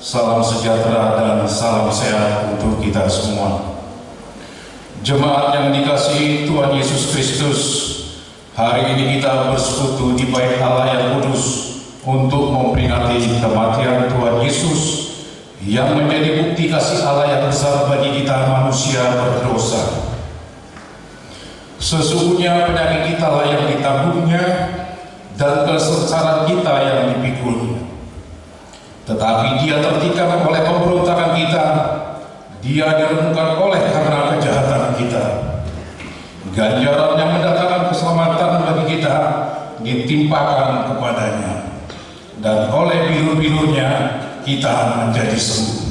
Salam sejahtera dan salam sehat untuk kita semua. Jemaat yang dikasihi Tuhan Yesus Kristus, hari ini kita bersekutu di bait Allah yang kudus untuk memperingati kematian Tuhan Yesus yang menjadi bukti kasih Allah yang besar bagi kita manusia berdosa. Sesungguhnya penyakit kita lah yang ditanggungnya dan kesengsaraan kita yang dipikulnya. Tetapi dia tertikam oleh pemberontakan kita, dia diremukkan oleh karena kejahatan kita. Ganjaran yang mendatangkan keselamatan bagi kita ditimpakan kepadanya, dan oleh bilur-bilurnya kita menjadi sembuh.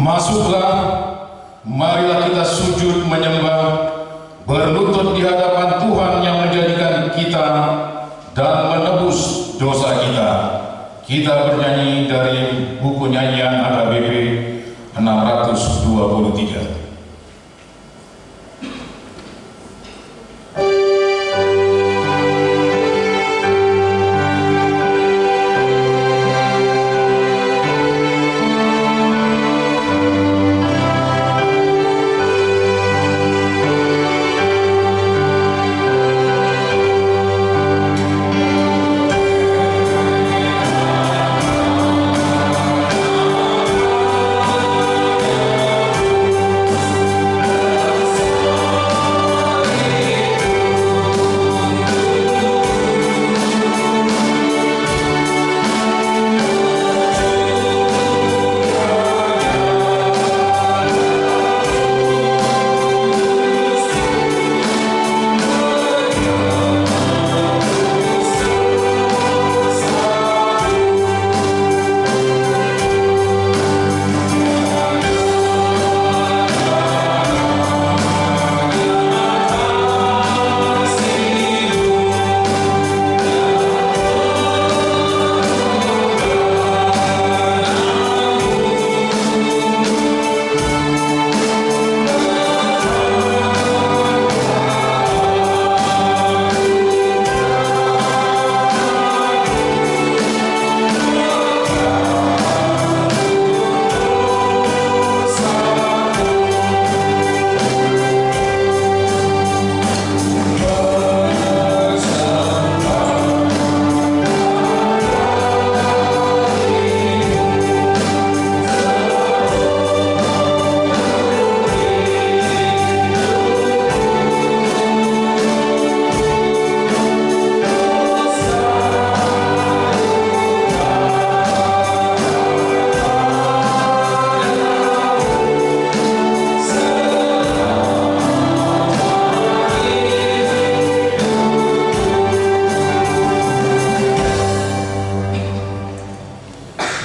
Masuklah, marilah kita sujud menyembah, berlutut di hadapan Tuhan yang menjadikan kita dan menebus dosa kita. Kita bernyanyi dari buku nyanyian AKBP 623.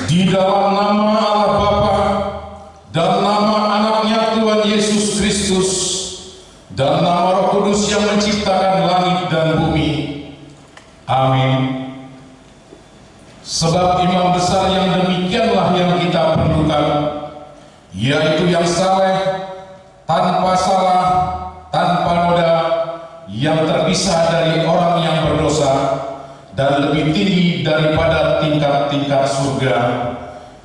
Di dalam nama Allah Bapa dan nama anaknya Tuhan Yesus Kristus dan nama Roh Kudus yang menciptakan langit dan bumi. Amin. Sebab imam besar yang demikianlah yang kita perlukan, yaitu yang saleh, tanpa salah, tanpa noda, yang terpisah dari orang yang berdosa, dan lebih tinggi daripada tingkat-tingkat surga,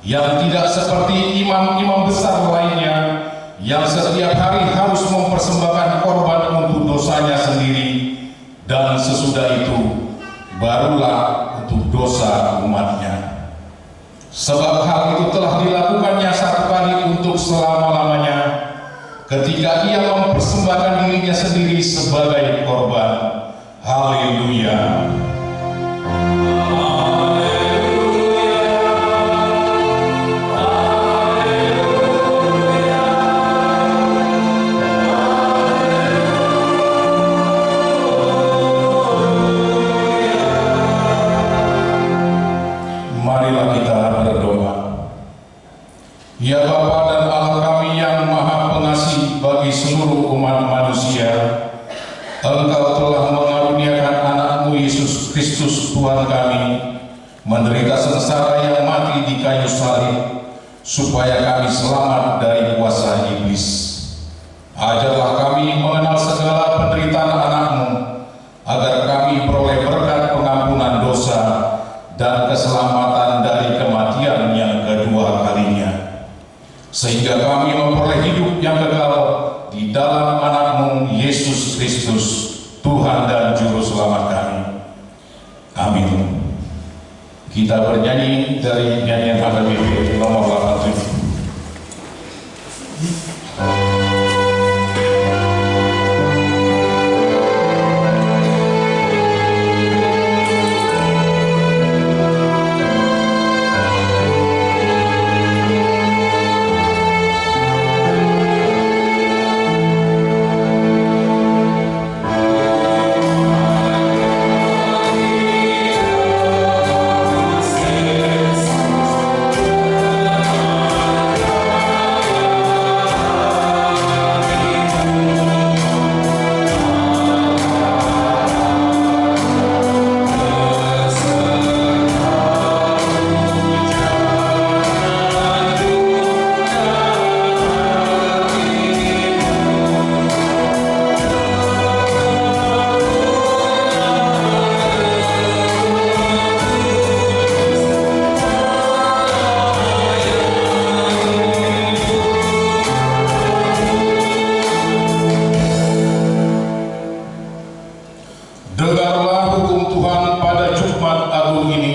yang tidak seperti imam-imam besar lainnya yang setiap hari harus mempersembahkan korban untuk dosanya sendiri, dan sesudah itu barulah untuk dosa umatnya. Sebab hal itu telah dilakukannya satu kali untuk selama-lamanya, ketika ia mempersembahkan dirinya sendiri sebagai korban. Haleluya. Marilah kita berdoa. Ya Bapa dan Allah kami yang Maha Pengasih bagi seluruh umat manusia, Engkau telah mengaruniakan anakmu Yesus Kristus Tuhan kami menderita sengsara yang mati di kayu salib, supaya kami selamat dari kuasa iblis. Ajarlah kami mengenal segala penderitaan anakmu, agar kami beroleh berkat pengampunan dosa dan keselamatan dari kematian yang kedua kalinya, sehingga kami memperoleh hidup yang kekal di dalam anakmu Yesus Kristus, Tuhan dan Juru Selamat kami. Amin. Kita bernyanyi dari nyanyian HKBP nomor 87. Dengarlah hukum Tuhan pada Jumat Agung ini,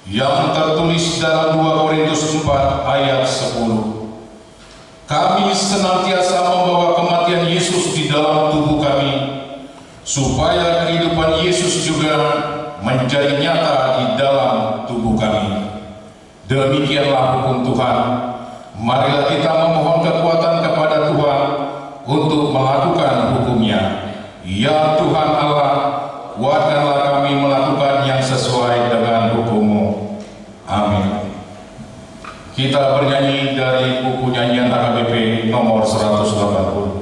yang tertulis dalam 2 Korintus 4 ayat 10. Kami senantiasa membawa kematian Yesus di dalam tubuh kami, supaya kehidupan Yesus juga menjadi nyata di dalam tubuh kami. Demikianlah hukum Tuhan. Marilah kita memohon kekuatan kepada Tuhan untuk melakukan hukumnya. Ya Tuhan Allah, kuatkanlah kami melakukan yang sesuai dengan hukum-Mu. Amin. Kita bernyanyi dari buku nyanyian HKBP nomor 180.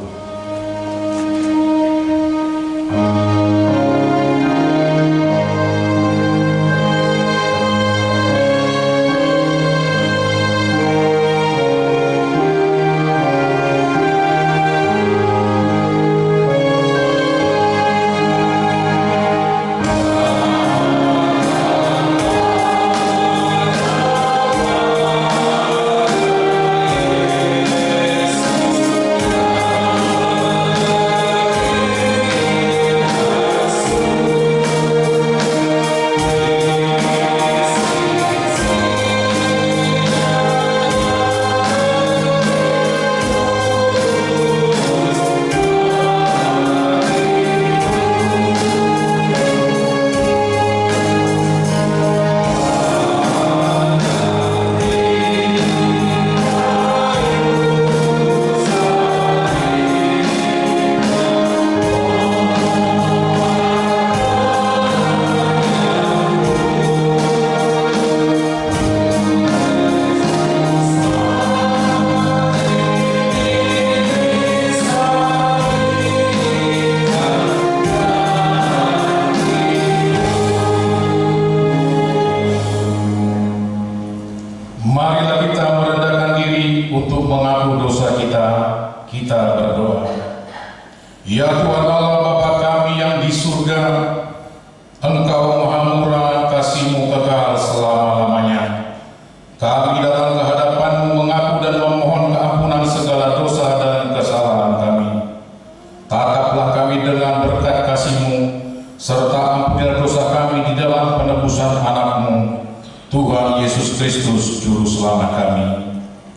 Tuhan Yesus Kristus Juru Selamat kami.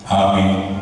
Amin.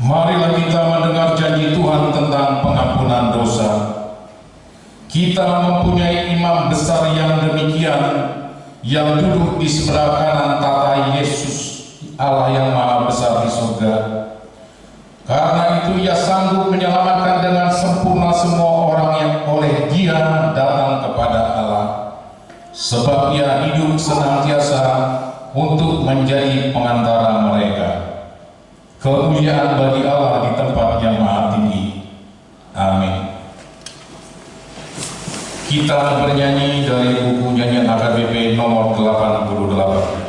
Marilah kita mendengar janji Tuhan tentang pengampunan dosa. Kita mempunyai imam besar yang demikian, yang duduk di sebelah kanan tata Yesus, Allah yang Maha Besar di surga. Karena itu Ia sanggup menyelamatkan dengan sempurna semua orang yang oleh Dia datang kepada Allah. Sebab Ia hidup senantiasa untuk menjadi pengantara mereka. Kemuliaan bagi Allah di tempat yang maha tinggi. Amin. Kita bernyanyi dari buku nyanyian AKBP nomor 88.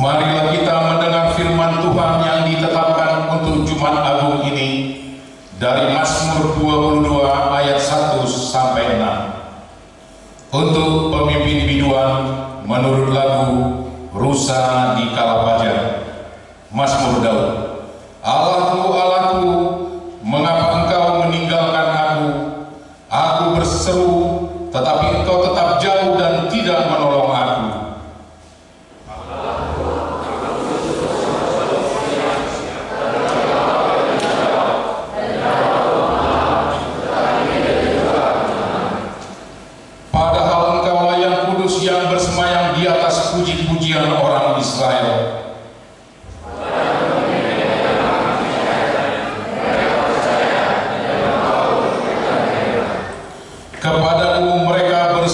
Marilah kita mendengar firman Tuhan yang ditetapkan untuk Jumat Agung ini dari Mazmur 22 ayat 1 sampai 6. Untuk pemimpin biduan menurut lagu Rusa di Kalapajan, Mazmur Daud. Allahku, Allahku, mengapa engkau meninggalkan aku? Aku berseru, tetapi engkau tetap jauh dan tidak menolong aku.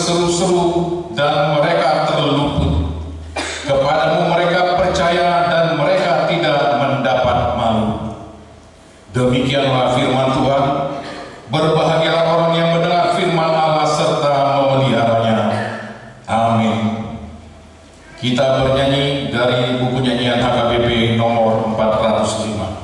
berseru-seru dan mereka terluput. Kepadamu mereka percaya dan mereka tidak mendapat malu. Demikianlah firman Tuhan. Berbahagialah orang yang mendengar firman Allah serta memeliharanya. Amin. Kita bernyanyi dari buku nyanyian HKBP nomor 405.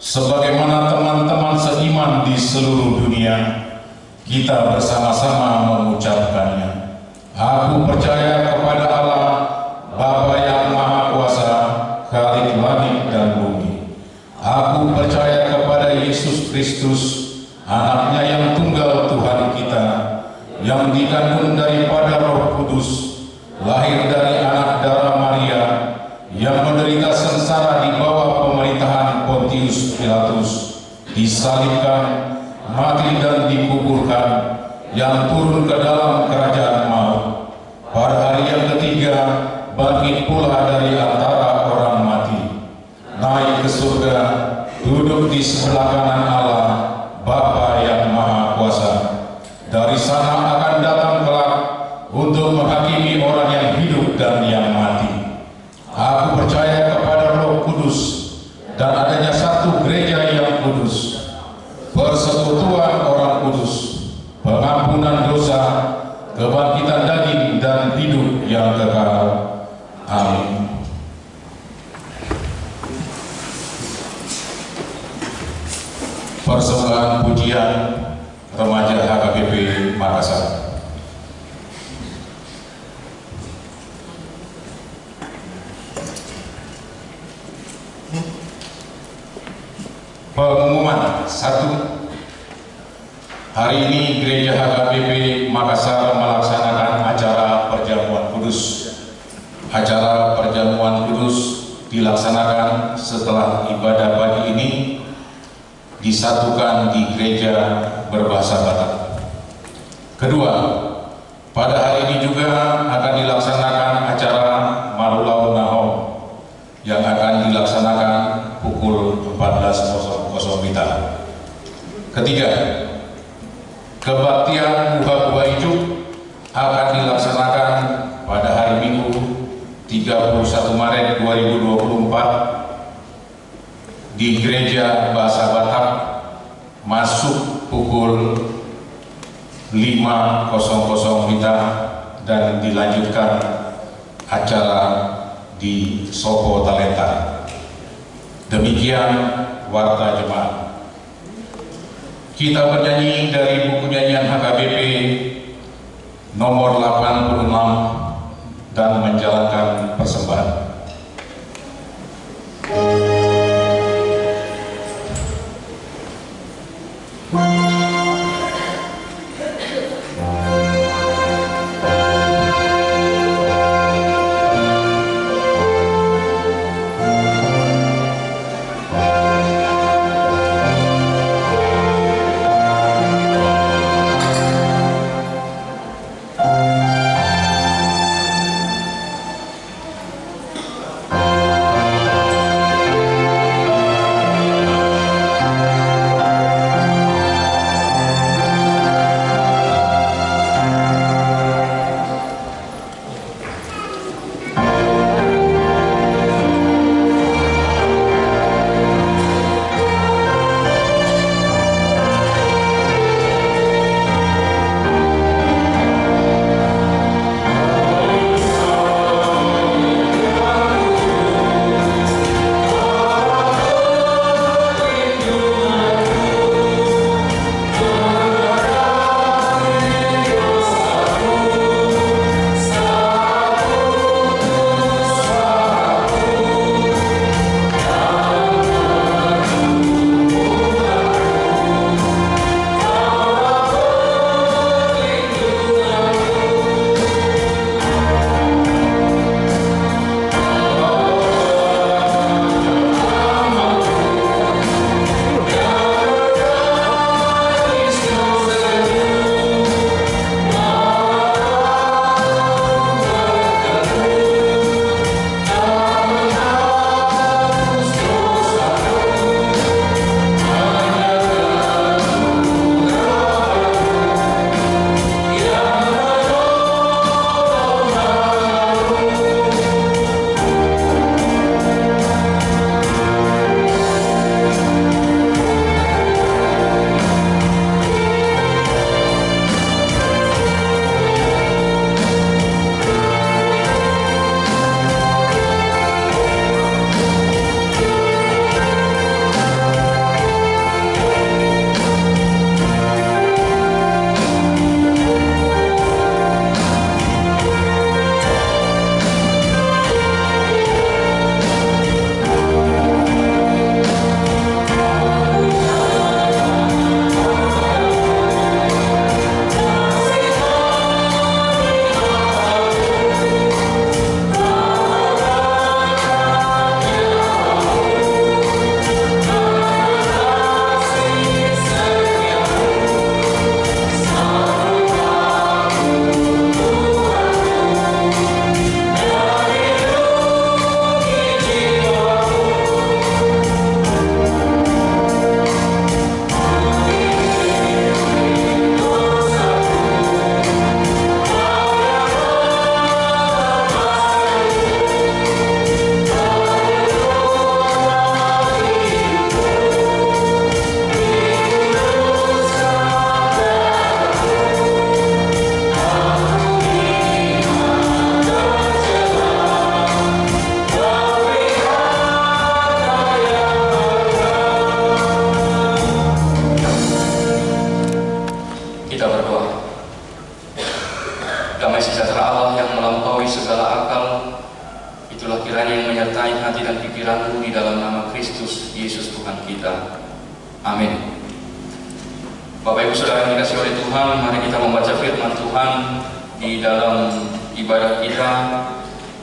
Sebagaimana teman-teman seiman di seluruh dunia, kita bersama-sama mengucapkannya. Aku percaya kepada Allah, Bapa yang Maha Kuasa, Khalik langit dan bumi. Aku percaya kepada Yesus Kristus, Anaknya yang tunggal Tuhan kita, yang dikandung daripada Roh Kudus, lahir dari anak darah Maria, yang menderita sengsara di bawah pemerintahan Pontius Pilatus, disalibkan, mati dan dikuburkan, yang turun ke dalam kerajaan maut. Pada hari yang ketiga, bangkit pula dari antara orang mati, naik ke surga, duduk di sebelah kanan Allah, Bapa yang Maha Kuasa. Dari sana akan datang kelak untuk menghakimi orang yang hidup dan yang mati. Aku percaya kepada Roh Kudus dan adanya satu gereja yang kudus, persekutuan orang kudus, pengampunan dosa, kebangkitan daging dan hidup yang kekal. Amin. Persembahan pujian remaja HKBP Makassar. Pengumuman 1. Hari ini Gereja HKBP Makassar melaksanakan acara perjamuan kudus. Acara perjamuan kudus dilaksanakan setelah ibadah pagi ini disatukan di gereja berbahasa Batak. Kedua, pada hari ini juga akan dilaksanakan acara Marulau Nahom yang akan dilaksanakan pukul 14.00 WITA. Ketiga, kebaktian Buka Ijuk akan dilaksanakan pada hari Minggu 31 Maret 2024 di Gereja Bahasa Batak, masuk pukul 5.00 WITA dan dilanjutkan acara di Sopo Talenta. Demikian warta jemaat. Kita bernyanyi dari buku nyanyian HKBP nomor 86 dan menjalankan persembahan. pikiranmu di dalam nama Kristus Yesus Tuhan kita. Amin. Bapak Ibu Saudara yang dikasihi oleh Tuhan, mari kita membaca firman Tuhan di dalam ibadah kita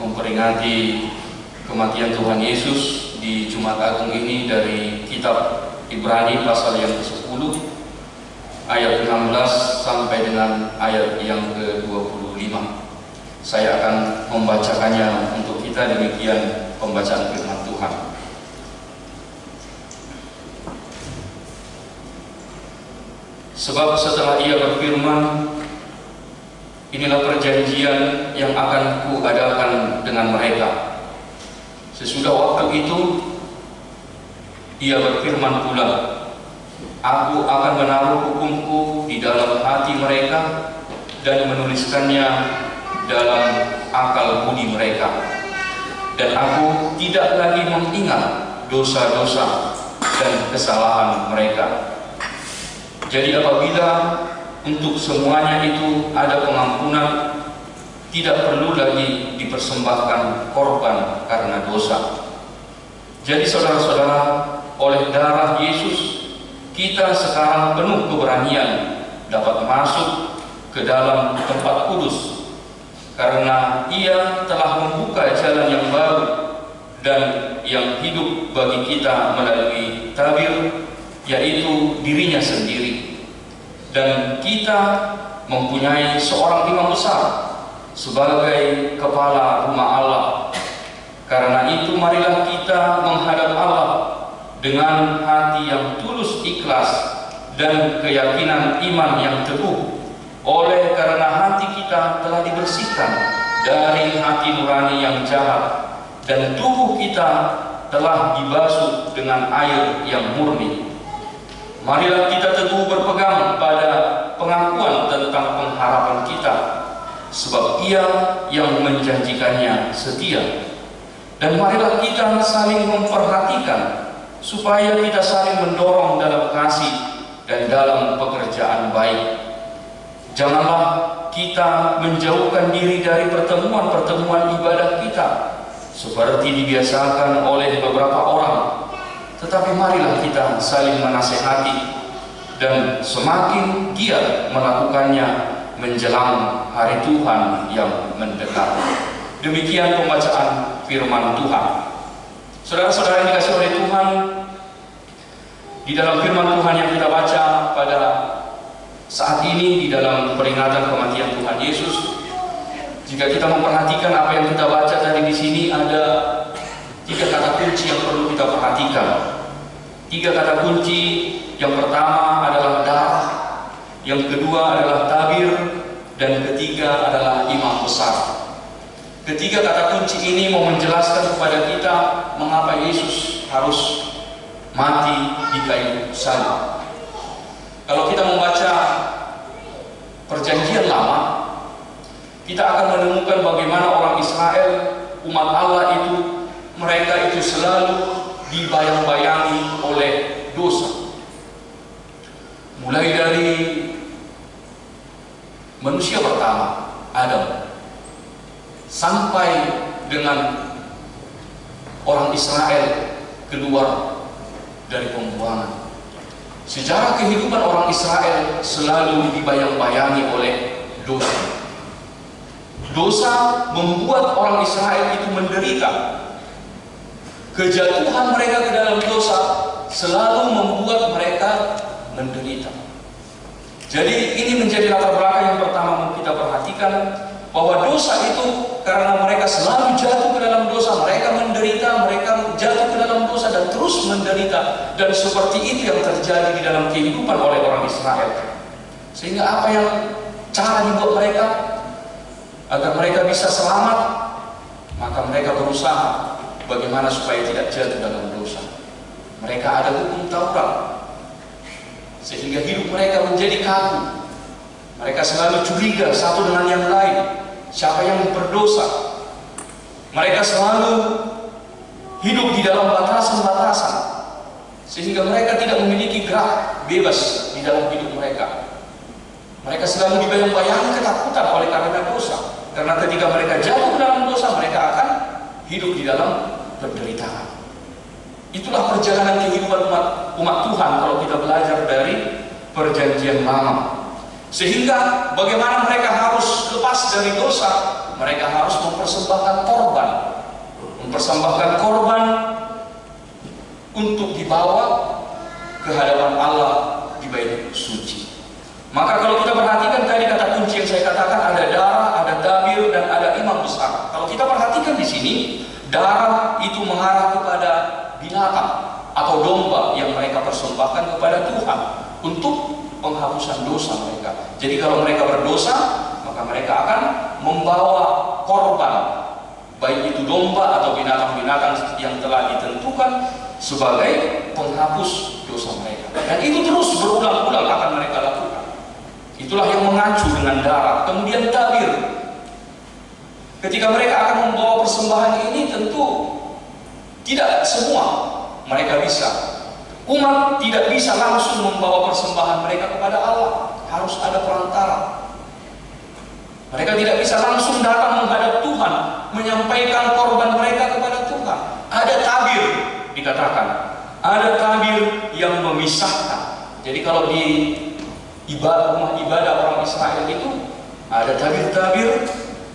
memperingati kematian Tuhan Yesus di Jumat Agung ini dari kitab Ibrani pasal yang ke-10 ayat 16 sampai dengan ayat yang ke-25. Saya akan membacakannya untuk kita, demikian pembacaan firman Tuhan. Sebab setelah ia berfirman, inilah perjanjian yang akan kuadakan dengan mereka. Sesudah waktu itu, ia berfirman pula, aku akan menaruh hukumku di dalam hati mereka dan menuliskannya dalam akal budi mereka. Dan aku tidak lagi mengingat dosa-dosa dan kesalahan mereka. Jadi apabila untuk semuanya itu ada pengampunan, tidak perlu lagi dipersembahkan korban karena dosa. Jadi saudara-saudara, oleh darah Yesus, kita sekarang penuh keberanian dapat masuk ke dalam tempat kudus, karena ia telah membuka jalan yang baru dan yang hidup bagi kita melalui tabir, yaitu dirinya sendiri. Dan kita mempunyai seorang imam besar sebagai kepala rumah Allah. Karena itu marilah kita menghadap Allah dengan hati yang tulus ikhlas dan keyakinan iman yang teguh. Oleh karena hati kita telah dibersihkan dari hati nurani yang jahat, dan tubuh kita telah dibasuh dengan air yang murni. Marilah kita teguh berpegang pada pengakuan tentang pengharapan kita, sebab Ia yang menjanjikannya setia. Dan marilah kita saling memperhatikan, supaya kita saling mendorong dalam kasih dan dalam pekerjaan baik. Janganlah kita menjauhkan diri dari pertemuan-pertemuan ibadah kita, seperti dibiasakan oleh beberapa orang, tetapi marilah kita saling menasehati dan semakin giat melakukannya menjelang hari Tuhan yang mendekat. Demikian pembacaan firman Tuhan. Saudara-saudara yang dikasihi oleh Tuhan, di dalam firman Tuhan yang kita baca pada saat ini, di dalam peringatan kematian Tuhan Yesus, jika kita memperhatikan apa yang kita baca tadi di sini, ada 3 kata kunci yang perlu kita perhatikan. 3 kata kunci. Yang pertama adalah darah, yang kedua adalah tabir, dan ketiga adalah imam besar. Ketiga kata kunci ini mau menjelaskan kepada kita mengapa Yesus harus mati di kayu salib. Kalau kita membaca Perjanjian Lama, kita akan menemukan bagaimana orang Israel, umat Allah itu, mereka itu selalu dibayang-bayangi oleh dosa. Mulai dari manusia pertama, Adam, sampai dengan orang Israel keluar dari pembuangan. Sejarah kehidupan orang Israel selalu dibayang-bayangi oleh dosa. Dosa membuat orang Israel itu menderita. Kejatuhan mereka ke dalam dosa selalu membuat mereka menderita. Jadi ini menjadi latar belakang yang pertama mau kita perhatikan, bahwa dosa itu karena mereka selalu jatuh ke dalam dosa, mereka menderita, mereka jatuh ke dalam dosa dan terus menderita. Dan seperti itu yang terjadi di dalam kehidupan oleh orang Israel. Sehingga apa yang cara dibuat mereka agar mereka bisa selamat, maka mereka berusaha bagaimana supaya tidak jatuh dalam dosa. Mereka ada hukum Taurat, sehingga hidup mereka menjadi kaku. Mereka selalu curiga satu dengan yang lain, siapa yang berdosa. Mereka selalu hidup di dalam batasan-batasan, sehingga mereka tidak memiliki gerak bebas di dalam hidup mereka. Mereka selalu dibayang-bayangi ketakutan oleh karena dosa. Karena ketika mereka jatuh ke dalam dosa, mereka akan hidup di dalam penderitaan. Itulah perjalanan kehidupan umat Tuhan kalau kita belajar dari Perjanjian Lama. Sehingga bagaimana mereka harus lepas dari dosa, mereka harus mempersembahkan korban. Mempersembahkan korban untuk dibawa ke hadapan Allah di bait suci. Maka kalau kita perhatikan tadi kata kunci yang saya katakan, ada darah, ada tabir, dan ada imam besar. Kalau kita perhatikan di sini, darah itu mengarah kepada binatang atau domba yang mereka persembahkan kepada Tuhan untuk penghapusan dosa mereka. Jadi kalau mereka berdosa, maka mereka akan membawa korban, baik itu domba atau binatang-binatang yang telah ditentukan sebagai penghapus dosa mereka. Dan itu terus berulang-ulang akan mereka lakukan. Itulah yang mengacu dengan darah. Kemudian tabir. Ketika mereka akan membawa persembahan ini, tentu tidak semua mereka bisa. Umat tidak bisa langsung membawa persembahan mereka kepada Allah. Harus ada perantara. Mereka tidak bisa langsung datang menghadap Tuhan, menyampaikan korban mereka kepada Tuhan. Ada tabir, dikatakan. Ada tabir yang memisahkan. Jadi kalau di rumah ibadah orang Israel itu ada tabir-tabir,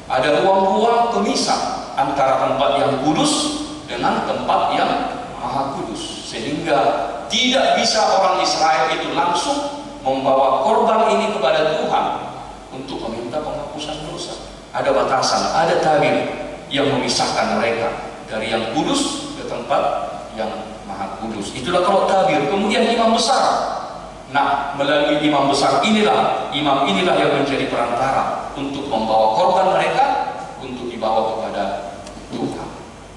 ada ruang-ruang pemisah antara tempat yang kudus dengan tempat yang maha kudus, sehingga tidak bisa orang Israel itu langsung membawa korban ini kepada Tuhan untuk meminta penghapusan dosa. Ada batasan, ada tabir yang memisahkan mereka dari yang kudus ke tempat yang maha kudus. Itulah kalau tabir. Kemudian imam besar. Nah, melalui imam besar inilah, imam inilah yang menjadi perantara untuk membawa korban mereka untuk dibawa kepada Tuhan.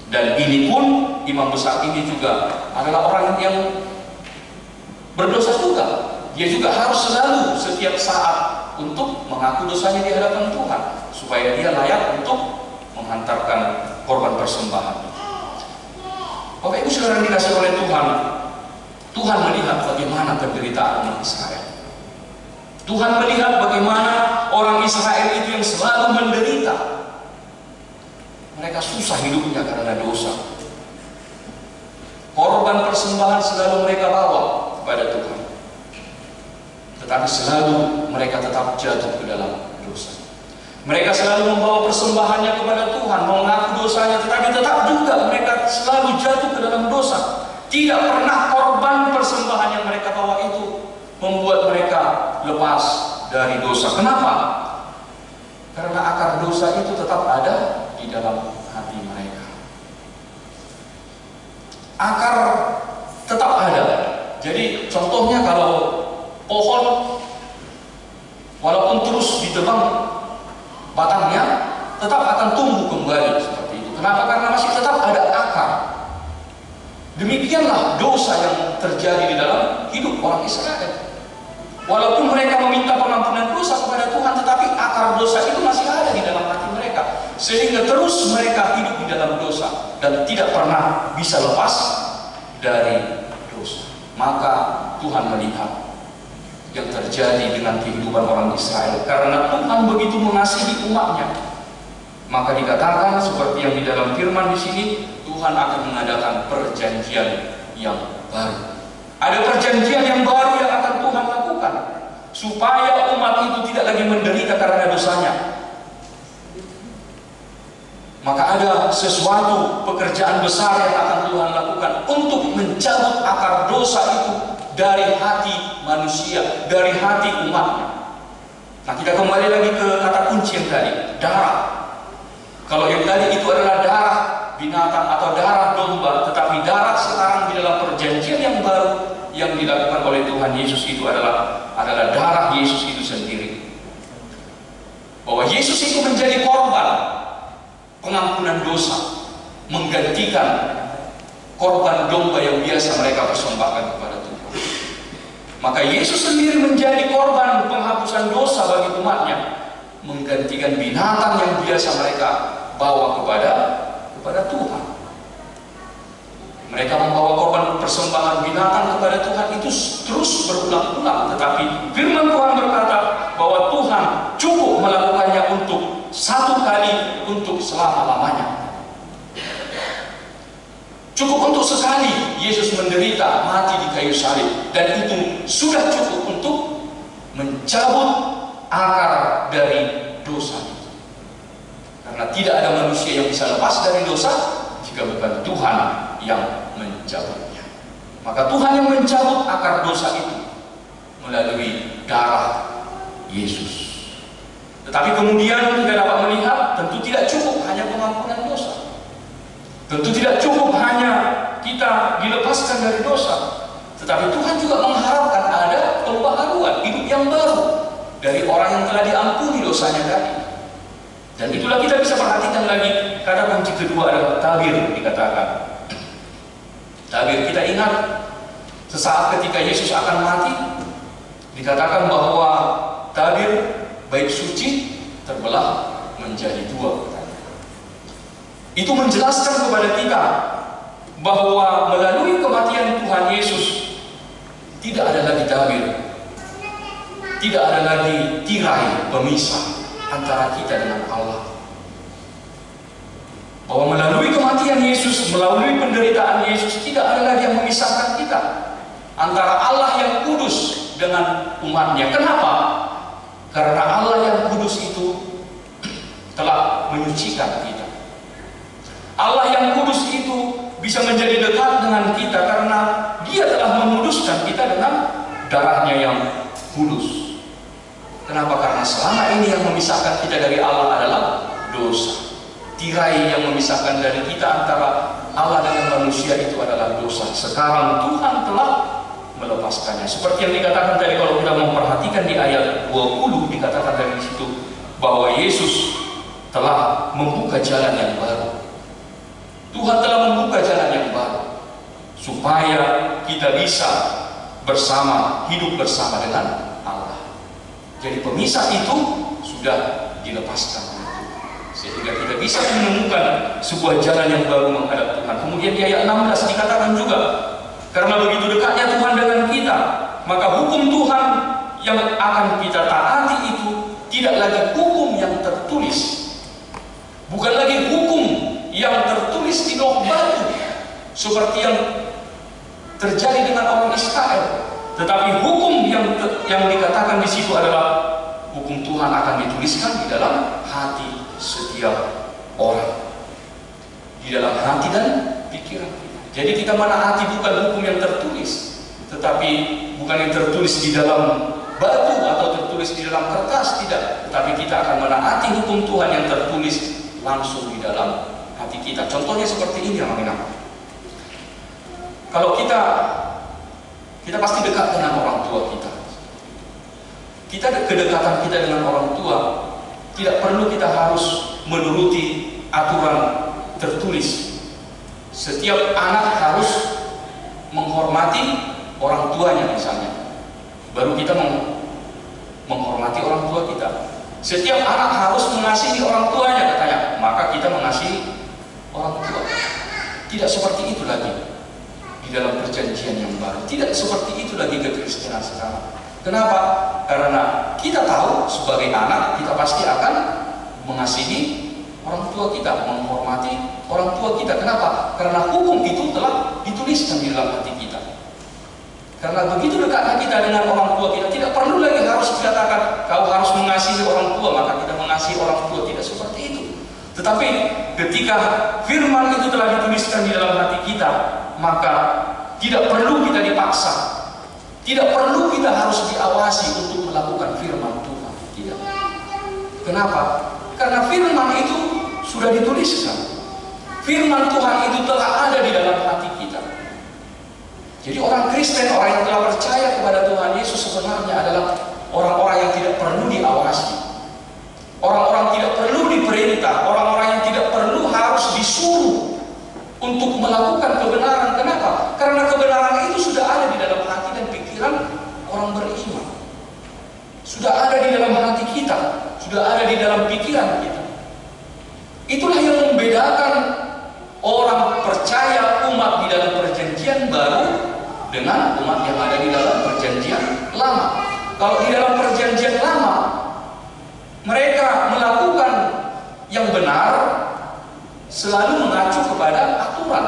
Dan ini pun, imam besar ini juga adalah orang yang berdosa juga. Dia juga harus selalu setiap saat untuk mengaku dosanya di hadapan Tuhan, supaya dia layak untuk menghantarkan korban persembahan. Bapak Ibu Saudara yang dikasihi oleh Tuhan, Tuhan melihat bagaimana penderitaan umat Israel. Tuhan melihat bagaimana orang Israel itu yang selalu menderita. Mereka susah hidupnya karena dosa. Korban persembahan selalu mereka bawa kepada Tuhan, tetapi selalu mereka tetap jatuh ke dalam dosa. Mereka selalu membawa persembahannya kepada Tuhan, mengaku dosanya, tetapi tetap juga mereka selalu jatuh ke dalam dosa. Tidak pernah korban persembahan yang mereka bawa itu membuat mereka lepas dari dosa. Kenapa? Karena akar dosa itu tetap ada di dalam hati mereka. Akar tetap ada. Jadi contohnya kalau pohon walaupun terus ditebang batangnya, tetap akan tumbuh kembali seperti itu. Kenapa? Karena masih tetap ada akar. Demikianlah dosa yang terjadi di dalam hidup orang Israel. Walaupun mereka meminta pengampunan dosa kepada Tuhan, tetapi akar dosa itu masih ada di dalam hati mereka, sehingga terus mereka hidup di dalam dosa dan tidak pernah bisa lepas dari dosa. Maka Tuhan melihat yang terjadi dengan kehidupan orang Israel, karena Tuhan begitu mengasihi umatnya. Maka dikatakan seperti yang di dalam firman di sini, Tuhan akan mengadakan perjanjian yang baru. Ada perjanjian yang baru yang akan Tuhan lakukan supaya umat itu tidak lagi menderita karena dosanya. Maka ada sesuatu pekerjaan besar yang akan Tuhan lakukan untuk mencabut akar dosa itu dari hati manusia, dari hati umatnya. Nah, kita kembali lagi ke kata kunci yang tadi, darah. Kalau yang tadi itu adalah darah binatang atau darah domba, tetapi darah sekarang di dalam perjanjian yang baru yang dilakukan oleh Tuhan Yesus itu adalah darah Yesus itu sendiri. Bahwa Yesus itu menjadi korban pengampunan dosa, menggantikan korban domba yang biasa mereka persembahkan kepada Tuhan. Maka Yesus sendiri menjadi korban penghapusan dosa bagi umatnya, menggantikan binatang yang biasa mereka bawa kepada Tuhan. Mereka membawa korban persembahan binatang kepada Tuhan itu terus berulang-ulang, tetapi firman Tuhan berkata bahwa Tuhan cukup melakukannya untuk satu kali, untuk selama-lamanya. Cukup untuk sekali Yesus menderita mati di kayu salib, dan itu sudah cukup untuk mencabut akar dari dosa itu. Karena tidak ada manusia yang bisa lepas dari dosa jika bukan Tuhan yang mencabutnya. Maka Tuhan yang mencabut akar dosa itu melalui darah Yesus. Tetapi kemudian kita dapat melihat tentu tidak cukup hanya pengampunan dosa. Tentu tidak cukup hanya kita dilepaskan dari dosa. Tetapi Tuhan juga mengharapkan ada pembaharuan, hidup yang baru dari orang yang telah diampuni dosanya tadi. Dan itulah kita bisa perhatikan lagi kata kunci kedua adalah tabir dikatakan. Tabir, kita ingat sesaat ketika Yesus akan mati dikatakan bahwa tabir bait suci terbelah menjadi dua. Itu menjelaskan kepada kita bahwa melalui kematian Tuhan Yesus tidak ada lagi tabir, tidak ada lagi tirai pemisah antara kita dengan Allah. Bahwa melalui kematian Yesus, melalui penderitaan Yesus, tidak ada lagi yang memisahkan kita antara Allah yang kudus dengan umatnya. Kenapa? Karena Allah yang kudus itu telah menyucikan kita. Allah yang kudus itu bisa menjadi dekat dengan kita karena Dia telah menguduskan kita dengan darahnya yang kudus. Kenapa? Karena selama ini yang memisahkan kita dari Allah adalah dosa. Tirai yang memisahkan dari kita antara Allah dengan manusia itu adalah dosa. Sekarang Tuhan telah melepaskannya. Seperti yang dikatakan tadi, kalau kita memperhatikan di ayat 20 dikatakan dari situ bahwa Yesus telah membuka jalan yang baru. Tuhan telah membuka jalan yang baru supaya kita bisa bersama, hidup bersama dengan Allah. Jadi pemisah itu sudah dilepaskan, sehingga kita bisa menemukan sebuah jalan yang baru menghadap Tuhan. Kemudian di ayat 16 dikatakan juga, karena begitu dekatnya Tuhan dengan kita, maka hukum Tuhan yang akan kita taati itu tidak lagi hukum yang tertulis. Bukan lagi hukum yang tertulis di loh batu seperti yang terjadi dengan orang Israel, tetapi hukum yang dikatakan di situ adalah hukum Tuhan akan dituliskan di dalam hati setiap orang, di dalam hati dan pikiran kita. Jadi kita menaati bukan hukum yang tertulis, tetapi bukan yang tertulis di dalam batu atau tertulis di dalam kertas, tidak. Tetapi kita akan menaati hukum Tuhan yang tertulis langsung di dalam hati kita. Contohnya seperti ini, anak-anak. Kalau kita pasti dekat dengan orang tua kita. Kedekatan kita dengan orang tua tidak perlu kita harus menuruti aturan tertulis. Setiap anak harus menghormati orang tuanya misalnya. Baru kita menghormati orang tua kita. Setiap anak harus mengasihi orang tuanya katanya, maka kita mengasihi orang tua. Tidak seperti itu lagi di dalam perjanjian yang baru. Tidak seperti itu lagi kekristenan sekarang. Kenapa? Karena kita tahu sebagai anak kita pasti akan mengasihi orang tua kita, menghormati orang tua kita. Kenapa? Karena hukum itu telah dituliskan di dalam hati kita. Karena begitu dekatnya kita dengan orang tua kita, tidak perlu lagi harus dikatakan kau harus mengasihi orang tua maka kita mengasihi orang tua. Tidak seperti itu. Tetapi ketika firman itu telah dituliskan di dalam hati kita, maka tidak perlu kita dipaksa, tidak perlu kita harus diawasi untuk melakukan firman Tuhan. Tidak. Kenapa? Karena firman itu sudah dituliskan. Firman Tuhan itu telah ada di dalam hati kita. Jadi orang Kristen, orang yang telah percaya kepada Tuhan Yesus sebenarnya adalah orang-orang yang tidak perlu diawasi, orang-orang tidak perlu diperintah, orang-orang yang tidak perlu harus disuruh untuk melakukan kebenaran. Kenapa? Karena kebenaran itu sudah ada di dalam hati dan pikiran orang beriman. Sudah ada di dalam hati kita, sudah ada di dalam pikiran kita. Itulah yang membedakan orang percaya umat di dalam perjanjian baru dengan umat yang ada di dalam perjanjian lama. Kalau di dalam perjanjian lama mereka melakukan yang benar selalu mengacu kepada aturan,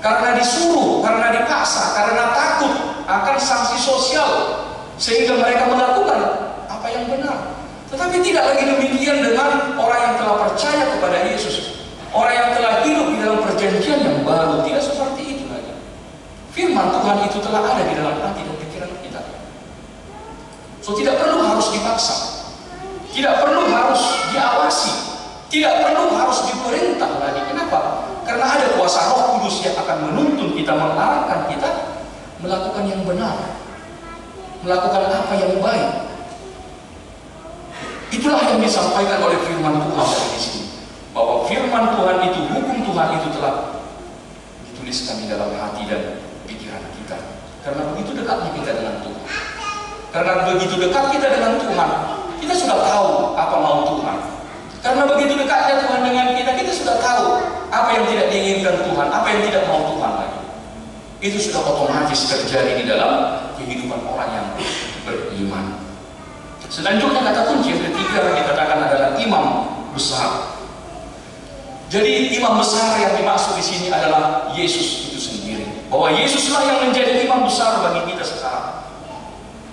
karena disuruh, karena dipaksa, karena takut akan sanksi sosial, sehingga mereka melakukan apa yang benar. Tetapi tidak lagi demikian dengan orang yang telah percaya kepada Yesus, orang yang telah hidup di dalam perjanjian yang baru. Tidak seperti itu lagi. Firman Tuhan itu telah ada di dalam hati dan pikiran kita. So tidak perlu harus dipaksa dipaksa, tidak perlu harus diawasi, tidak perlu harus diperintah lagi. Kenapa? Karena ada kuasa Roh Kudus yang akan menuntun kita, mengarahkan kita melakukan yang benar, melakukan apa yang baik. Itulah yang disampaikan oleh firman Tuhan dari sini, bahwa firman Tuhan itu, hukum Tuhan itu telah dituliskan di dalam hati dan pikiran kita. Karena begitu dekatnya kita dengan Tuhan, karena begitu dekat kita dengan Tuhan, kita sudah tahu apa mau Tuhan. Karena begitu dekatnya Tuhan dengan kita, kita sudah tahu apa yang tidak diinginkan Tuhan, apa yang tidak mau Tuhan lagi. Itu sudah otomatis terjadi di dalam kehidupan orang yang beriman. Selanjutnya kata kunci yang ketiga dikatakan adalah imam besar. Jadi imam besar yang dimaksud di sini adalah Yesus itu sendiri. Bahwa Yesuslah yang menjadi imam besar bagi kita sekarang.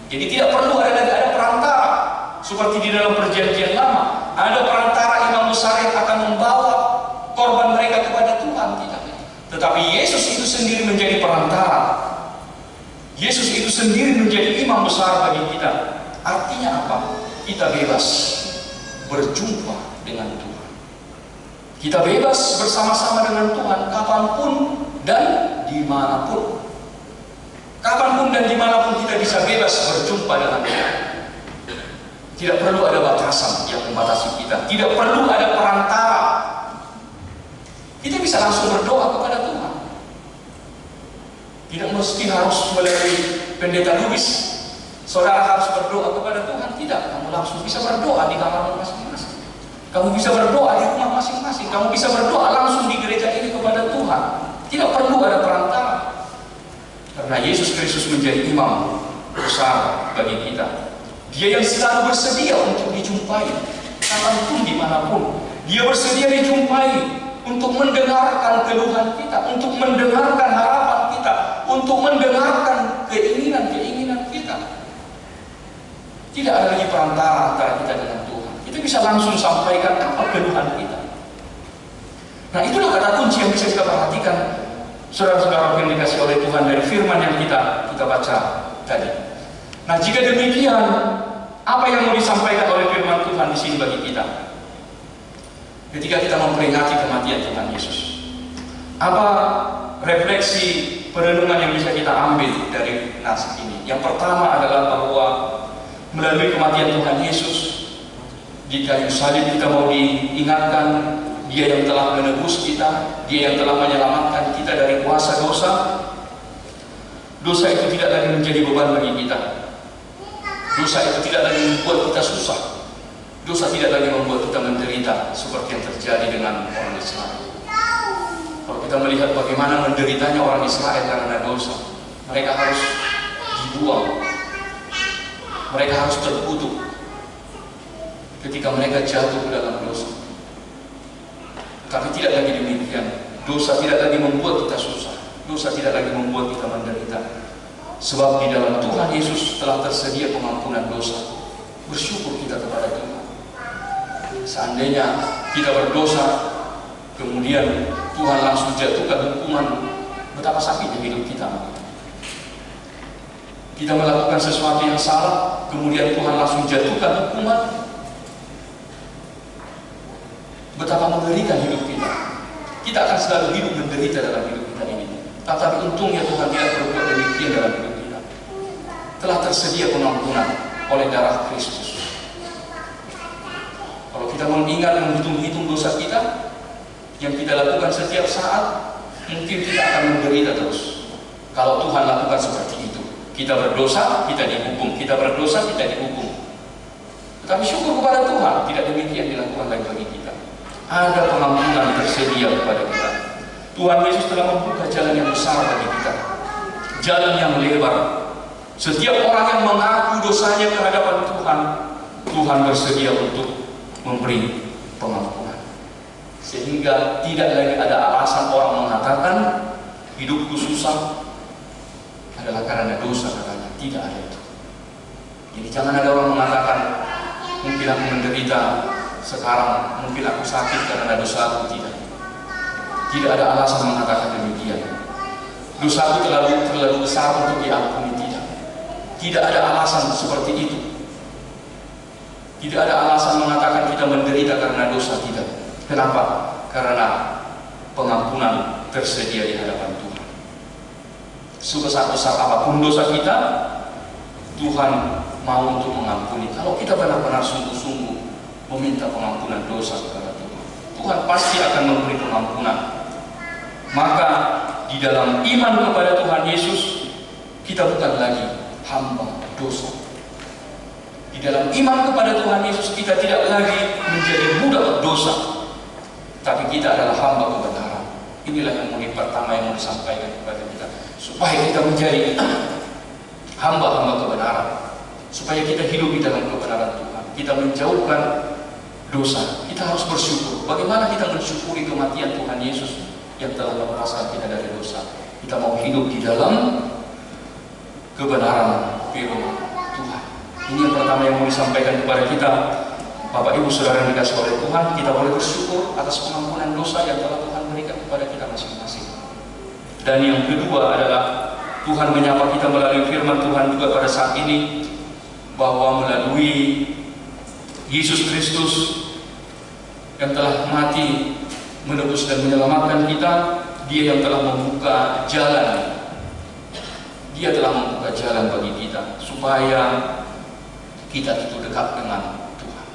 Jadi tidak perlu ada perantara seperti di dalam perjanjian lama. Ada perantara imam besar yang akan membawa korban mereka kepada Tuhan, tidak. Tetapi Yesus itu sendiri menjadi perantara. Yesus itu sendiri menjadi imam besar bagi kita. Artinya apa? Kita bebas berjumpa dengan Tuhan. Kita bebas bersama-sama dengan Tuhan kapanpun dan dimanapun. Kapanpun dan dimanapun kita bisa bebas berjumpa dengan Tuhan. Tidak perlu ada batasan yang membatasi kita. Tidak perlu ada perantara. Kita bisa langsung berdoa kepada Tuhan. Tidak mesti harus melalui pendeta Lubis. Saudara harus berdoa kepada Tuhan. Tidak, kamu langsung bisa berdoa di kamar masing-masing. Kamu bisa berdoa di rumah masing-masing. Kamu bisa berdoa langsung di gereja ini kepada Tuhan. Tidak perlu ada perantara. Karena Yesus Kristus menjadi imam besar bagi kita. Dia yang selalu bersedia untuk dijumpai kapanpun dimanapun. Dia bersedia dijumpai untuk mendengarkan keluhan kita, untuk mendengarkan harapan kita, untuk mendengarkan keinginan-keinginan kita. Tidak ada lagi perantara antara kita dengan Tuhan. Kita bisa langsung sampaikan apa keluhan kita. Nah, itulah kata kunci yang bisa kita perhatikan, saudara-saudara yang dikasih oleh Tuhan dari firman yang kita baca tadi. Nah, jika demikian, apa yang mau disampaikan oleh firman Tuhan di sini bagi kita? Ketika kita memperingati kematian Tuhan Yesus, apa refleksi perenungan yang bisa kita ambil dari nas ini? Yang pertama adalah bahwa melalui kematian Tuhan Yesus di kayu salib kita mau diingatkan Dia yang telah menebus kita, Dia yang telah menyelamatkan kita dari kuasa dosa. Dosa itu tidak lagi menjadi beban bagi kita. Dosa itu tidak lagi membuat kita susah. Dosa tidak lagi membuat kita menderita seperti yang terjadi dengan orang Israel. Kalau kita melihat bagaimana menderitanya orang Israel karena dosa, mereka harus dibuang, mereka harus terkutuk ketika mereka jatuh ke dalam dosa. Tapi tidak lagi demikian. Dosa tidak lagi membuat kita susah. Dosa tidak lagi membuat kita menderita. Sebab di dalam Tuhan Yesus telah tersedia pengampunan dosa. Bersyukur kita kepada Tuhan. Seandainya kita berdosa, kemudian Tuhan langsung jatuhkan hukuman, betapa sakitnya hidup kita. Kita melakukan sesuatu yang salah, kemudian Tuhan langsung jatuhkan hukuman, betapa mengerikan hidup kita. Kita akan selalu hidup menderita dalam hidup kita ini. Tetapi untungnya Tuhan tidak berbuat demikian dalam hidup kita. Telah tersedia pengampunan oleh darah Kristus. Kalau kita mengingat menghitung-hitung dosa kita yang kita lakukan setiap saat, mungkin kita akan menderita terus. Kalau Tuhan lakukan seperti itu, kita berdosa, kita dihukum. Kita berdosa, kita dihukum. Tetapi syukur kepada Tuhan, tidak demikian dilakukan lagi bagi kita. Ada pengampunan tersedia kepada kita. Tuhan Yesus telah membuka jalan yang besar bagi kita, jalan yang lebar. Setiap orang yang mengaku dosanya ke hadapan Tuhan, Tuhan bersedia untuk memberi pengampunan. Sehingga tidak lagi ada alasan orang mengatakan hidupku susah adalah karena dosa, katanya. Tidak ada itu. Jadi jangan ada orang mengatakan mungkin aku menderita sekarang, mungkin aku sakit karena dosa aku. Tidak ada alasan mengatakan demikian. Dosaku terlalu besar untuk diampuni. Tidak ada alasan seperti itu. Tidak ada alasan mengatakan kita menderita karena dosa, tidak. Kenapa? Karena pengampunan tersedia di hadapan Tuhan. Sebesar-besar apapun dosa kita, Tuhan mau untuk mengampuni. Kalau kita benar-benar sungguh-sungguh meminta pengampunan dosa kepada Tuhan, Tuhan pasti akan memberi pengampunan. Maka di dalam iman kepada Tuhan Yesus, kita bukan lagi hamba dosa. Di dalam iman kepada Tuhan Yesus, kita tidak lagi menjadi budak dosa, tapi kita adalah hamba kebenaran. Inilah yang pertama yang mau disampaikan kepada kita, supaya kita menjadi hamba-hamba kebenaran, supaya kita hidup di dalam kebenaran Tuhan. Kita menjauhkan dosa. Kita harus bersyukur. Bagaimana kita mensyukuri kematian Tuhan Yesus yang telah melepaskan kita dari dosa? Kita mau hidup di dalam kebenaran firman Tuhan. Ini yang pertama yang mau disampaikan kepada kita, Bapak Ibu Saudara yang dikasihi oleh Tuhan. Kita boleh bersyukur atas pengampunan dosa yang telah Tuhan berikan kepada kita masing-masing. Dan yang kedua adalah Tuhan menyapa kita melalui firman Tuhan juga pada saat ini, bahwa melalui Yesus Kristus yang telah mati menebus dan menyelamatkan kita, Dia yang telah membuka jalan. Dia telah membuka jalan bagi kita supaya kita itu dekat dengan Tuhan.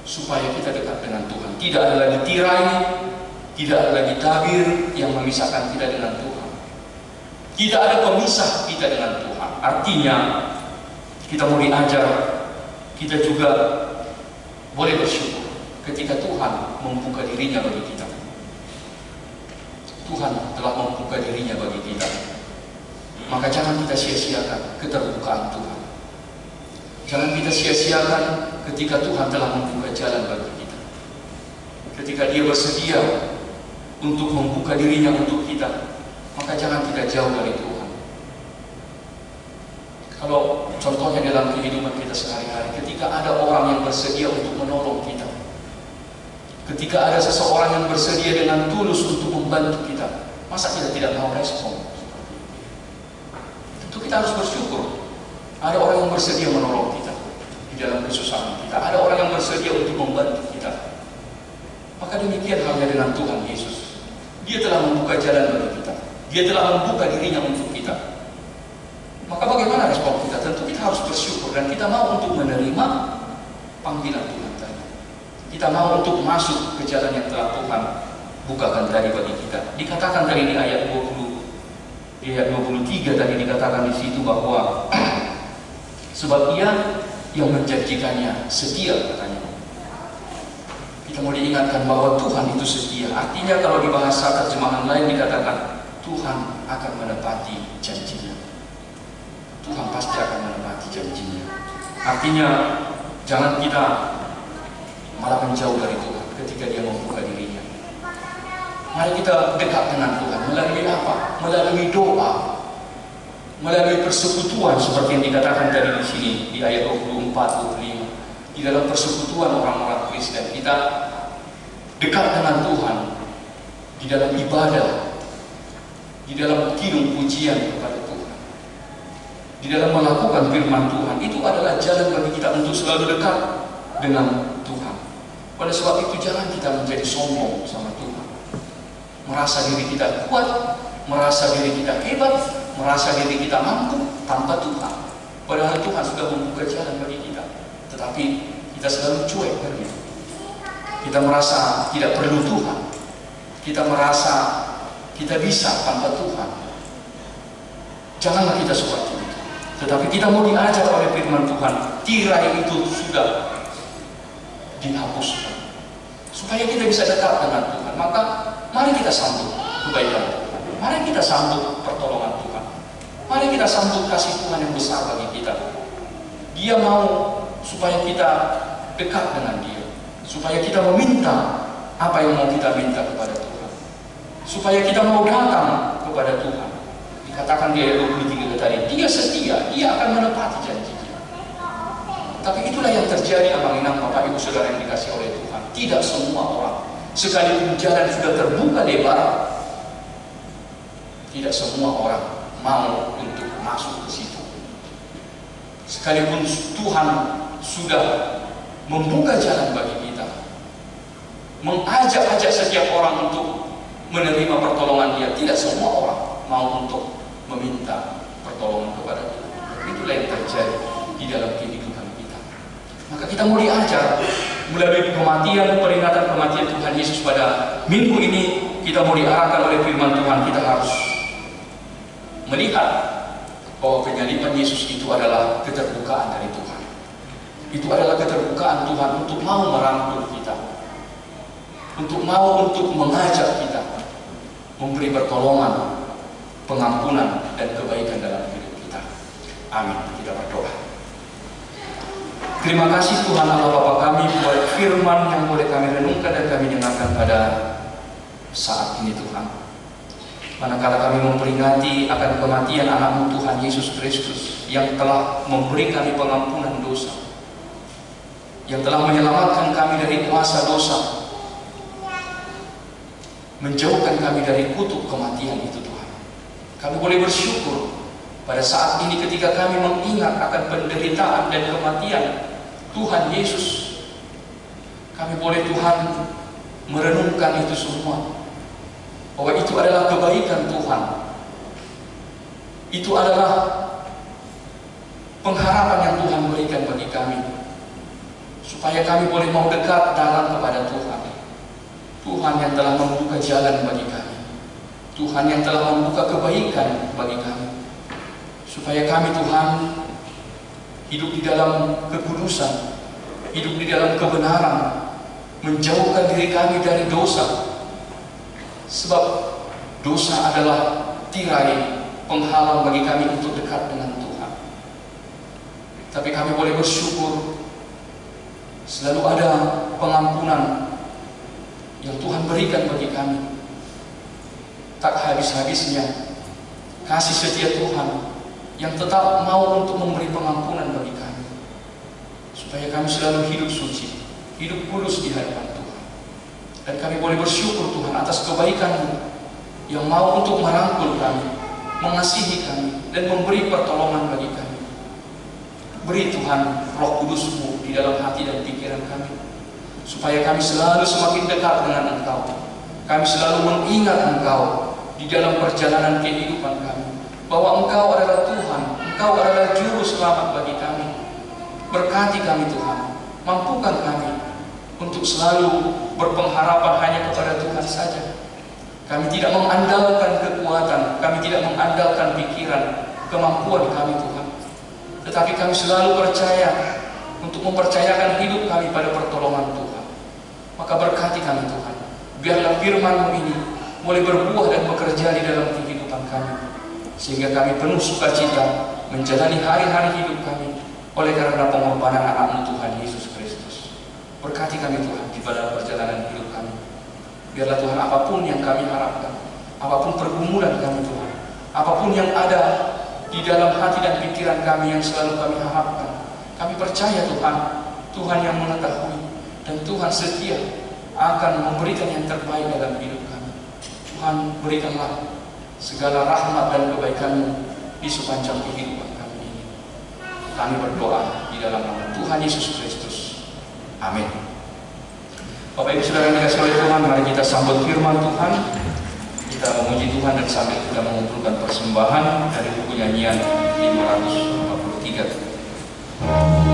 Supaya kita dekat dengan Tuhan. Tidak ada lagi tirai, tidak ada lagi tabir yang memisahkan kita dengan Tuhan. Tidak ada pemisah kita dengan Tuhan. Artinya kita mau diajar, kita juga boleh bersyukur ketika Tuhan membuka dirinya bagi kita. Tuhan telah membuka dirinya bagi kita. Maka jangan kita sia-siakan keterbukaan Tuhan. Jangan kita sia-siakan ketika Tuhan telah membuka jalan bagi kita. Ketika Dia bersedia untuk membuka dirinya untuk kita, maka jangan kita jauh dari Tuhan. Kalau contohnya dalam kehidupan kita sehari-hari, ketika ada orang yang bersedia untuk menolong kita, ketika ada seseorang yang bersedia dengan tulus untuk membantu kita, masa kita tidak mau respon? Tentu kita harus bersyukur. Ada orang yang bersedia menolong kita di dalam kesusahan kita. Ada orang yang bersedia untuk membantu kita. Maka demikian halnya dengan Tuhan Yesus. Dia telah membuka jalan bagi kita. Dia telah membuka dirinya untuk kita. Maka bagaimana respon kita? Tentu kita harus bersyukur dan kita mau untuk menerima panggilan Tuhan tadi. Kita mau untuk masuk ke jalan yang telah Tuhan bukakan tadi bagi kita. Dikatakan tadi di ayat 20, di ayat 23 tadi dikatakan di situ bahwa sebab Ia yang menjanjikannya setia, katanya. Kita mau diingatkan bahwa Tuhan itu setia. Artinya kalau di bahasa terjemahan lain dikatakan Tuhan akan menepati janjinya. Tuhan pasti akan menepati janjinya. Artinya jangan kita malah menjauh dari Tuhan ketika Dia membuka dirinya. Mari kita dekat dengan Tuhan. Melalui apa? Melalui doa, melalui persekutuan seperti yang dikatakan tadi di sini di ayat 24-25. Di dalam persekutuan orang-orang Kristen kita dekat dengan Tuhan di dalam ibadah, di dalam kidung pujian kepada Tuhan, di dalam melakukan firman Tuhan. Itu adalah jalan bagi kita untuk selalu dekat dengan Tuhan. Pada sebab itu jangan kita menjadi sombong sama Tuhan, merasa diri kita kuat, merasa diri kita hebat, merasa diri kita mampu tanpa Tuhan. Padahal Tuhan sudah membuka jalan bagi kita, tetapi kita selalu cuek dari itu. Kita merasa tidak perlu Tuhan. Kita merasa kita bisa tanpa Tuhan. Janganlah kita seperti itu. Tetapi kita mau diajar oleh firman Tuhan, tirai itu sudah dihapuskan supaya kita bisa dekat dengan Tuhan. Maka mari kita sambut kebaikan Tuhan. Mari kita sambut pertolongan Tuhan. Mari kita sambut kasih Tuhan yang besar bagi kita. Dia mau supaya kita dekat dengan Dia, supaya kita meminta apa yang mau kita minta kepada Tuhan, supaya kita mau datang kepada Tuhan. Dikatakan di ayat 23 tadi, Dia setia, Dia akan menepati janjinya. Tapi itulah yang terjadi, abang inang, Bapak Ibu Saudara yang dikasihi oleh Tuhan. Tidak semua orang, sekalipun jalan sudah terbuka lebar, tidak semua orang mau untuk masuk ke situ. Sekalipun Tuhan sudah membuka jalan bagi kita, mengajak-ajak setiap orang untuk menerima pertolongan Dia, tidak semua orang mau untuk meminta pertolongan kepada kita. Itulah yang terjadi di dalam kehidupan kita. Maka kita mau diajar melalui kematian, peringatan kematian Tuhan Yesus pada minggu ini. Kita mau diarahkan oleh firman Tuhan. Kita harus melihat bahwa penyaliban Yesus itu adalah keterbukaan dari Tuhan. Itu adalah keterbukaan Tuhan untuk mau merangkul kita, untuk mau untuk mengajak kita, memberi pertolongan, pengampunan, dan kebaikan dalam hidup kita. Amin. Kita berdoa. Terima kasih Tuhan Allah Bapa kami buat firman yang boleh kami renungkan dan kami dengarkan pada saat ini Tuhan. Manakala kami memperingati akan kematian anak-Mu Tuhan Yesus Kristus yang telah memberi kami pengampunan dosa, yang telah menyelamatkan kami dari kuasa dosa, menjauhkan kami dari kutuk kematian itu Tuhan. Kami boleh bersyukur pada saat ini ketika kami mengingat akan penderitaan dan kematian Tuhan Yesus. Kami boleh Tuhan merenungkan itu semua, bahwa itu adalah kebaikan Tuhan, itu adalah pengharapan yang Tuhan berikan bagi kami, supaya kami boleh mau dekat datang kepada Tuhan. Tuhan yang telah membuka jalan bagi kami, Tuhan yang telah membuka kebaikan bagi kami, supaya kami Tuhan hidup di dalam kekudusan, hidup di dalam kebenaran, menjauhkan diri kami dari dosa. Sebab dosa adalah tirai penghalang bagi kami untuk dekat dengan Tuhan. Tapi kami boleh bersyukur selalu ada pengampunan yang Tuhan berikan bagi kami. Tak habis-habisnya kasih setia Tuhan yang tetap mau untuk memberi pengampunan bagi kami, supaya kami selalu hidup suci, hidup kudus di hadapan Tuhan. Dan kami boleh bersyukur Tuhan atas kebaikan-Mu yang mau untuk merangkul kami, mengasihi kami, dan memberi pertolongan bagi kami. Beri Tuhan Roh Kudus-Mu di dalam hati dan pikiran kami, supaya kami selalu semakin dekat dengan Engkau. Kami selalu mengingat Engkau di dalam perjalanan kehidupan kami, bahwa Engkau adalah Tuhan, Engkau adalah Juru Selamat bagi kami. Berkati kami Tuhan, mampukan kami untuk selalu berpengharapan hanya kepada Tuhan saja. Kami tidak mengandalkan kekuatan, kami tidak mengandalkan pikiran, kemampuan kami Tuhan, tetapi kami selalu percaya untuk mempercayakan hidup kami pada pertolongan Tuhan. Maka berkati kami Tuhan, biarlah firman-Mu ini boleh berbuah dan bekerja di dalam kehidupan kami, sehingga kami penuh sukacita menjalani hari-hari hidup kami oleh karena pengorbanan anak-Mu Tuhan Yesus Kristus. Berkati kami Tuhan di dalam perjalanan hidup kami. Biarlah Tuhan apapun yang kami harapkan, apapun pergumulan kami Tuhan, apapun yang ada di dalam hati dan pikiran kami yang selalu kami harapkan, kami percaya Tuhan, Tuhan yang mengetahui dan Tuhan setia akan memberikan yang terbaik dalam hidup kami. Tuhan, berikanlah segala rahmat dan kebaikan-Mu di sepanjang kehidupan kami ini. Kami berdoa di dalam nama Tuhan Yesus Kristus. Amin. Bapak Ibu Saudara yang dikasihi oleh Tuhan, mari kita sambut firman Tuhan. Kita memuji Tuhan dan sambil kita mengumpulkan persembahan dari buku nyanyian 543. Oh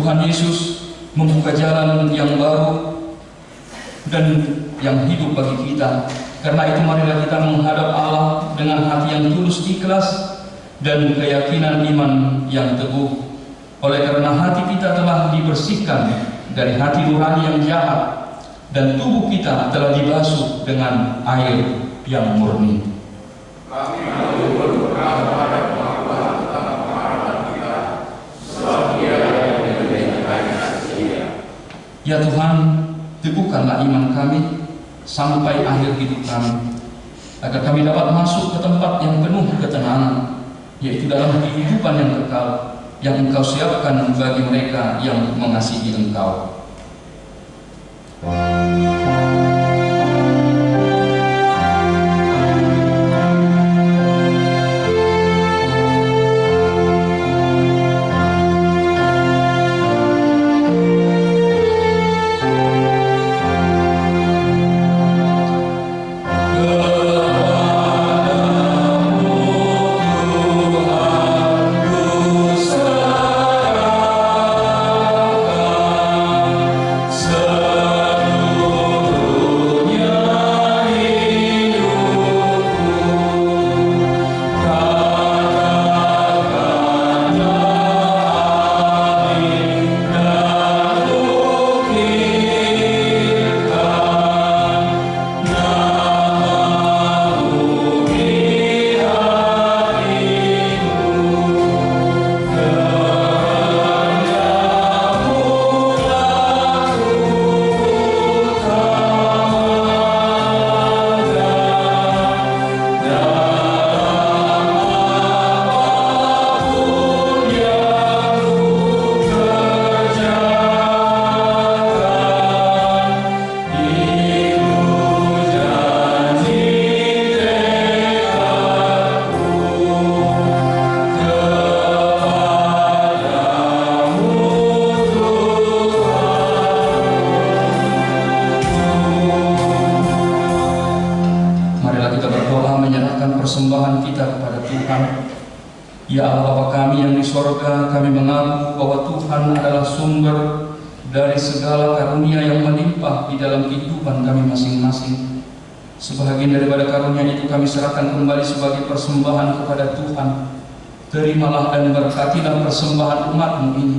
Tuhan Yesus membuka jalan yang baru dan yang hidup bagi kita. Karena itu marilah kita menghadap Allah dengan hati yang tulus ikhlas dan keyakinan iman yang teguh. Oleh karena hati kita telah dibersihkan dari hati nurani yang jahat dan tubuh kita telah dibasuh dengan air yang murni. Ya Tuhan, teguhkanlah iman kami sampai akhir hidup kami, agar kami dapat masuk ke tempat yang penuh ketenangan, yaitu dalam kehidupan yang kekal yang Engkau siapkan bagi mereka yang mengasihi Engkau. Persembahan kita kepada Tuhan. Ya Allah Bapa kami yang di sorga, kami mengaku bahwa Tuhan adalah sumber dari segala karunia yang melimpah di dalam kehidupan kami masing-masing. Sebahagian daripada karunia itu kami serahkan kembali sebagai persembahan kepada Tuhan. Terimalah dan berkatilah persembahan umat-Mu ini,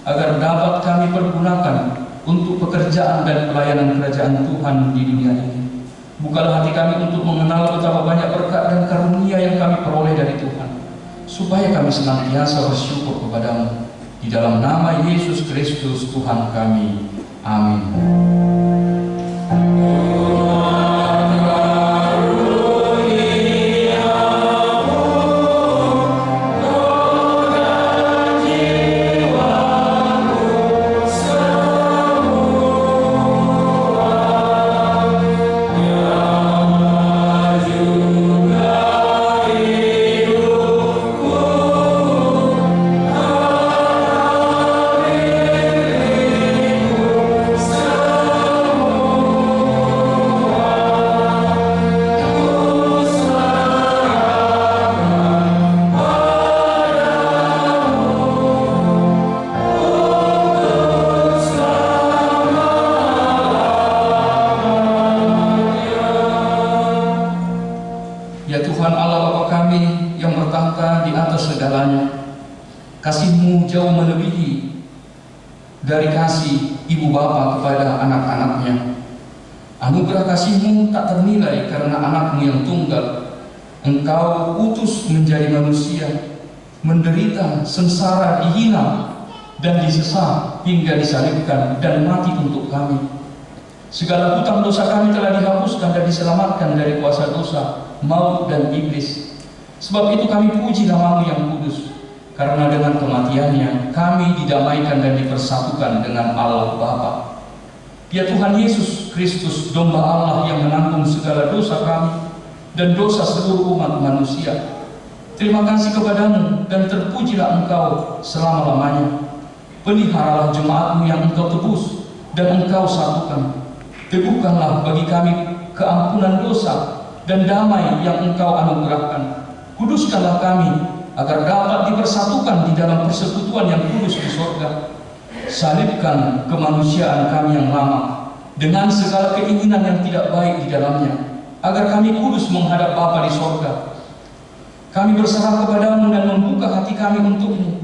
agar dapat kami pergunakan untuk pekerjaan dan pelayanan kerajaan Tuhan di dunia ini. Bukalah hati kami untuk mengenal betapa banyak berkat dan karunia yang kami peroleh dari Tuhan, supaya kami senantiasa bersyukur kepada-Mu. Di dalam nama Yesus Kristus Tuhan kami. Amin. Ya Tuhan Allah Bapa kami yang bertahta di atas segalanya, kasih-Mu jauh melebihi dari kasih ibu bapa kepada anak-anaknya. Anugerah kasih-Mu tak ternilai karena anak-Mu yang tunggal Engkau utus menjadi manusia, menderita, sengsara, dihina dan disesat hingga disalibkan dan mati untuk kami. Segala hutang dosa kami telah dihapuskan dan diselamatkan dari kuasa dosa, maut dan iblis. Sebab itu kami puji nama-Mu yang kudus, karena dengan kematiannya kami didamaikan dan dipersatukan dengan Allah Bapa. Ya Tuhan Yesus Kristus, domba Allah yang menanggung segala dosa kami dan dosa seluruh umat manusia. Terima kasih kepada-Mu dan terpujilah Engkau selama-lamanya. Peliharalah jemaat-Mu yang Engkau tebus dan Engkau satukan. Teguhkanlah bagi kami keampunan dosa dan damai yang Engkau anugerahkan. Kuduskanlah kami agar dapat dipersatukan di dalam persekutuan yang kudus di sorga. Salibkan kemanusiaan kami yang lama dengan segala keinginan yang tidak baik di dalamnya, agar kami kudus menghadap Bapa di sorga. Kami berserah kepadamu dan membuka hati kami untukmu.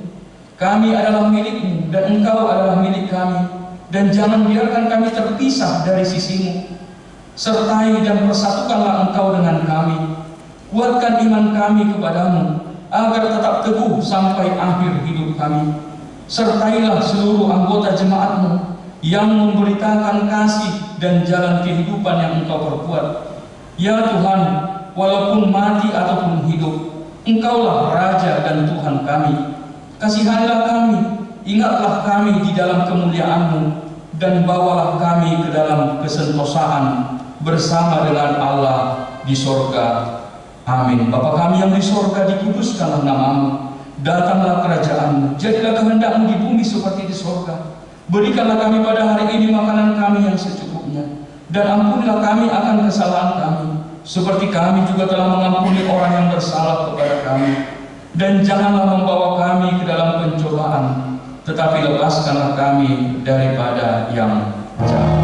Kami adalah milikmu dan engkau adalah milik kami, dan jangan biarkan kami terpisah dari sisimu. Sertai dan persatukanlah engkau dengan kami. Kuatkan iman kami kepadamu, agar tetap teguh sampai akhir hidup kami. Sertailah seluruh anggota jemaatmu yang memberitakan kasih dan jalan kehidupan yang engkau perbuat. Ya Tuhan, walaupun mati ataupun hidup, engkaulah Raja dan Tuhan kami. Kasihanilah kami, ingatlah kami di dalam kemuliaan-Mu, dan bawalah kami ke dalam kesentosaan bersama dengan Allah di sorga. Amin. Bapa kami yang di sorga, dikuduskanlah nama-Mu. Datanglah kerajaan-Mu, jadilah kehendak-Mu di bumi seperti di sorga. Berikanlah kami pada hari ini makanan kami yang secukupnya, dan ampunilah kami akan kesalahan kami, seperti kami juga telah mengampuni orang yang bersalah kepada kami. Dan janganlah membawa kami ke dalam pencobaan, tetapi lepaskanlah kami daripada yang jahat.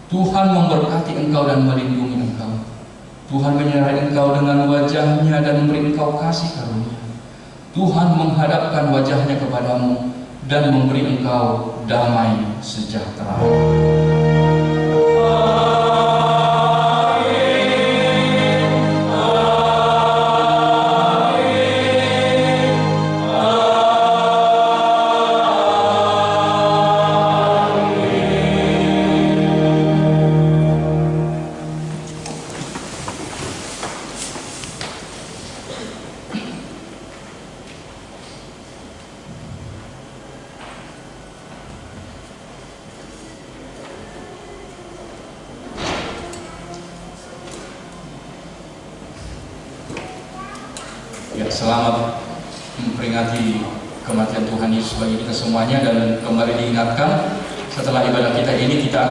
Tuhan memberkati engkau dan melindungi engkau. Tuhan menyertai engkau dengan wajah-Nya dan memberi engkau kasih karunia. Tuhan menghadapkan wajah-Nya kepadamu dan memberi engkau damai sejahtera. Ya, selamat memperingati kematian Tuhan Yesus bagi kita semuanya, dan kembali diingatkan setelah ibadah kita ini kita